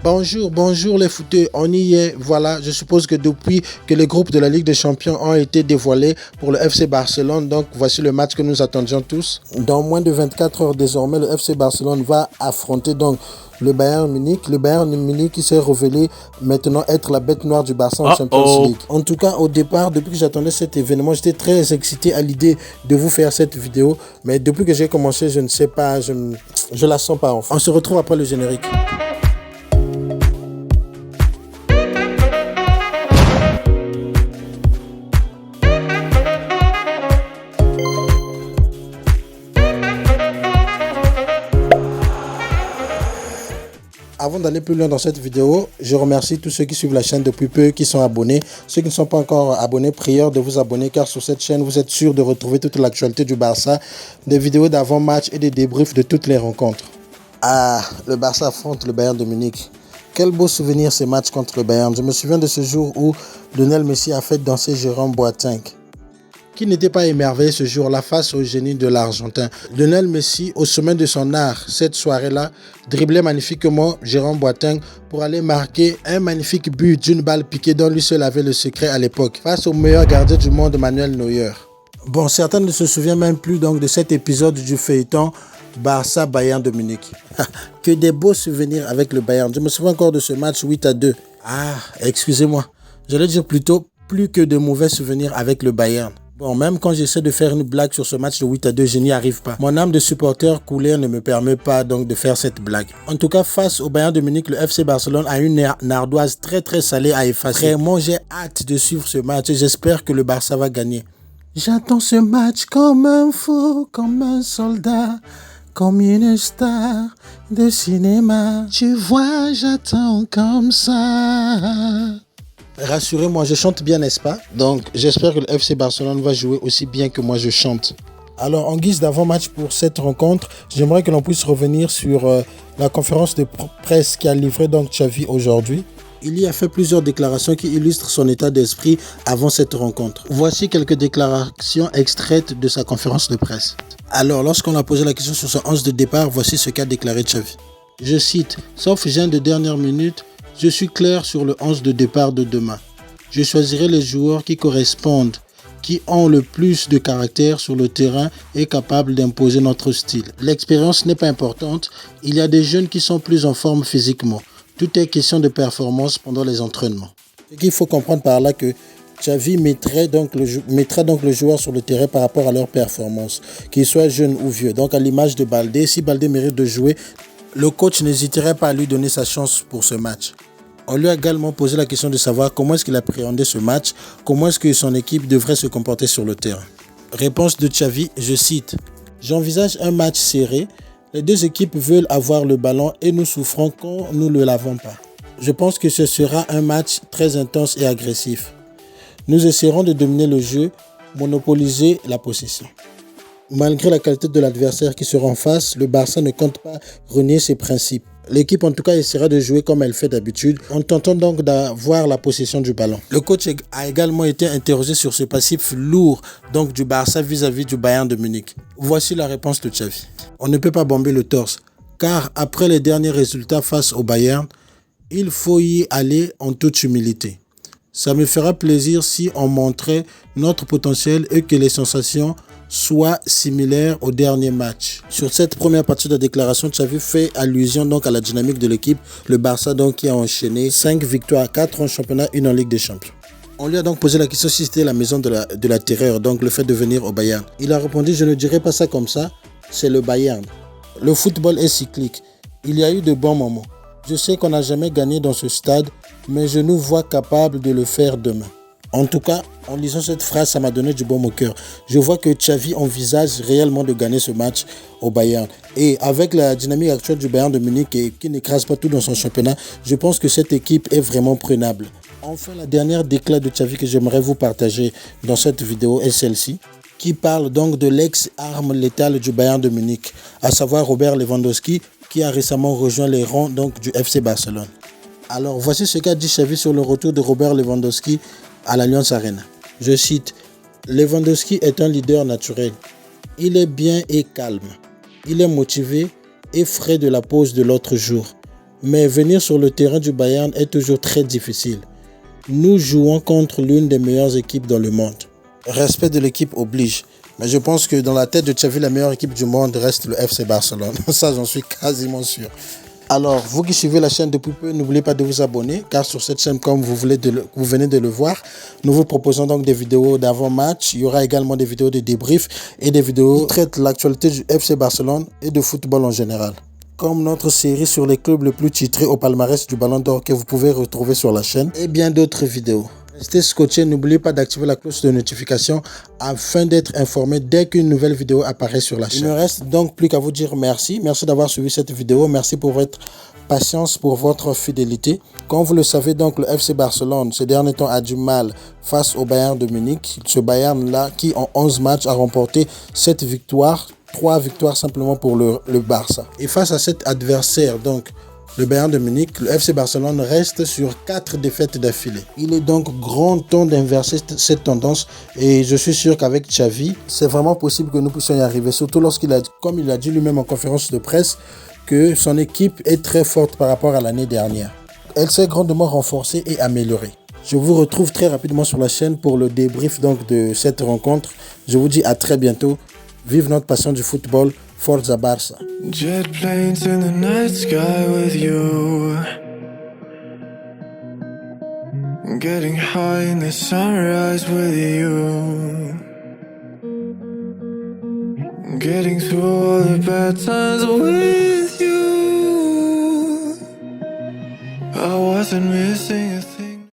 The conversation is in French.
Bonjour les footeux, on y est, voilà, je suppose que depuis que les groupes de la Ligue des Champions ont été dévoilés pour le FC Barcelone, donc voici le match que nous attendions tous. Dans moins de 24 heures désormais, le FC Barcelone va affronter donc le Bayern Munich qui s'est révélé maintenant être la bête noire du Barça en Champions League. En tout cas, au départ, depuis que j'attendais cet événement, j'étais très excité à l'idée de vous faire cette vidéo, mais depuis que j'ai commencé, je ne sais pas, je la sens pas enfin. On se retrouve après le générique. Avant d'aller plus loin dans cette vidéo, je remercie tous ceux qui suivent la chaîne depuis peu, qui sont abonnés. Ceux qui ne sont pas encore abonnés, prière de vous abonner car sur cette chaîne, vous êtes sûr de retrouver toute l'actualité du Barça, des vidéos d'avant-match et des débriefs de toutes les rencontres. Ah, le Barça affronte le Bayern de Munich. Quel beau souvenir ces matchs contre le Bayern. Je me souviens de ce jour où Lionel Messi a fait danser Jérôme Boateng. Qui n'était pas émerveillé ce jour-là face au génie de l'Argentin. Lionel Messi, au sommet de son art, cette soirée-là, driblait magnifiquement Jérôme Boateng pour aller marquer un magnifique but d'une balle piquée dont lui seul avait le secret à l'époque, face au meilleur gardien du monde, Manuel Neuer. Bon, certains ne se souviennent même plus donc de cet épisode du feuilleton Barça-Bayern de Munich. Que des beaux souvenirs avec le Bayern. Je me souviens encore de ce match 8-2. Ah, excusez-moi. J'allais dire plutôt plus que de mauvais souvenirs avec le Bayern. Bon, même quand j'essaie de faire une blague sur ce match de 8-2, je n'y arrive pas. Mon âme de supporter couleur ne me permet pas donc de faire cette blague. En tout cas, face au Bayern de Munich, le FC Barcelone a une ardoise très salée à effacer. Vraiment, j'ai hâte de suivre ce match et j'espère que le Barça va gagner. J'attends ce match comme un fou, comme un soldat, comme une star de cinéma. Tu vois, j'attends comme ça. Rassurez-moi, je chante bien, n'est-ce pas? Donc, j'espère que le FC Barcelone va jouer aussi bien que moi je chante. Alors, en guise d'avant-match pour cette rencontre, j'aimerais que l'on puisse revenir sur la conférence de presse qu'a livré donc Xavi aujourd'hui. Il y a fait plusieurs déclarations qui illustrent son état d'esprit avant cette rencontre. Voici quelques déclarations extraites de sa conférence de presse. Alors, lorsqu'on a posé la question sur son 11 de départ, voici ce qu'a déclaré Xavi. Je cite, « Sauf gêne de dernière minute, je suis clair sur le 11 de départ de demain. Je choisirai les joueurs qui correspondent, qui ont le plus de caractère sur le terrain et capables d'imposer notre style. L'expérience n'est pas importante, il y a des jeunes qui sont plus en forme physiquement. Tout est question de performance pendant les entraînements. » Il faut comprendre par là que Xavi mettra donc le joueur sur le terrain par rapport à leur performance, qu'il soit jeune ou vieux. Donc à l'image de Baldé, si Baldé mérite de jouer, le coach n'hésiterait pas à lui donner sa chance pour ce match. On lui a également posé la question de savoir comment est-ce qu'il appréhendait ce match, comment est-ce que son équipe devrait se comporter sur le terrain. Réponse de Xavi, je cite, « J'envisage un match serré, les deux équipes veulent avoir le ballon et nous souffrons quand nous ne l'avons pas. Je pense que ce sera un match très intense et agressif. Nous essaierons de dominer le jeu, monopoliser la possession. » Malgré la qualité de l'adversaire qui sera en face, le Barça ne compte pas renier ses principes. L'équipe en tout cas essaiera de jouer comme elle fait d'habitude, en tentant donc d'avoir la possession du ballon. Le coach a également été interrogé sur ce passif lourd donc du Barça vis-à-vis du Bayern de Munich. Voici la réponse de Xavi. On ne peut pas bomber le torse, car après les derniers résultats face au Bayern, il faut y aller en toute humilité. Ça me fera plaisir si on montrait notre potentiel et que les sensations soit similaire au dernier match. Sur cette première partie de la déclaration, Xavi fait allusion donc à la dynamique de l'équipe. Le Barça donc qui a enchaîné 5 victoires, 4 en championnat, 1 en Ligue des Champions. On lui a donc posé la question si c'était la maison de la terreur, donc le fait de venir au Bayern. Il a répondu, je ne dirais pas ça comme ça, c'est le Bayern. Le football est cyclique. Il y a eu de bons moments. Je sais qu'on n'a jamais gagné dans ce stade, mais je nous vois capables de le faire demain. En tout cas, en lisant cette phrase, ça m'a donné du baume au cœur. Je vois que Xavi envisage réellement de gagner ce match au Bayern. Et avec la dynamique actuelle du Bayern de Munich qui n'écrase pas tout dans son championnat, je pense que cette équipe est vraiment prenable. Enfin, la dernière déclat de Xavi que j'aimerais vous partager dans cette vidéo est celle-ci, qui parle donc de l'ex-arme létale du Bayern de Munich, à savoir Robert Lewandowski, qui a récemment rejoint les rangs donc, du FC Barcelone. Alors, voici ce qu'a dit Xavi sur le retour de Robert Lewandowski à l'Allianz Arena. Je cite, « Lewandowski est un leader naturel. Il est bien et calme. Il est motivé et frais de la pause de l'autre jour. Mais venir sur le terrain du Bayern est toujours très difficile. Nous jouons contre l'une des meilleures équipes dans le monde. Respect de l'équipe oblige. Mais je pense que dans la tête de Xavi, la meilleure équipe du monde reste le FC Barcelone. Ça, j'en suis quasiment sûr. Alors, vous qui suivez la chaîne depuis peu, n'oubliez pas de vous abonner, car sur cette chaîne, comme vous venez de le voir, nous vous proposons donc des vidéos d'avant-match. Il y aura également des vidéos de débrief et des vidéos qui traitent l'actualité du FC Barcelone et de football en général. Comme notre série sur les clubs les plus titrés au palmarès du Ballon d'Or que vous pouvez retrouver sur la chaîne et bien d'autres vidéos. Restez scotchés, n'oubliez pas d'activer la cloche de notification afin d'être informé dès qu'une nouvelle vidéo apparaît sur la chaîne. Il ne me reste donc plus qu'à vous dire merci. Merci d'avoir suivi cette vidéo. Merci pour votre patience, pour votre fidélité. Comme vous le savez, donc le FC Barcelone, ces derniers temps, a du mal face au Bayern de Munich. Ce Bayern-là qui, en 11 matchs, a remporté 7 victoires. 3 victoires simplement pour le Barça. Et face à cet adversaire, donc le Bayern de Munich, le FC Barcelone reste sur 4 défaites d'affilée. Il est donc grand temps d'inverser cette tendance et je suis sûr qu'avec Xavi, c'est vraiment possible que nous puissions y arriver. Surtout lorsqu'il a, comme il a dit lui-même en conférence de presse, que son équipe est très forte par rapport à l'année dernière. Elle s'est grandement renforcée et améliorée. Je vous retrouve très rapidement sur la chaîne pour le débrief donc de cette rencontre. Je vous dis à très bientôt. Vive notre passion du football, Forza Barça. Jet planes in the night sky with you, getting high in the sunrise with you, getting through all the bad times with you. I wasn't missing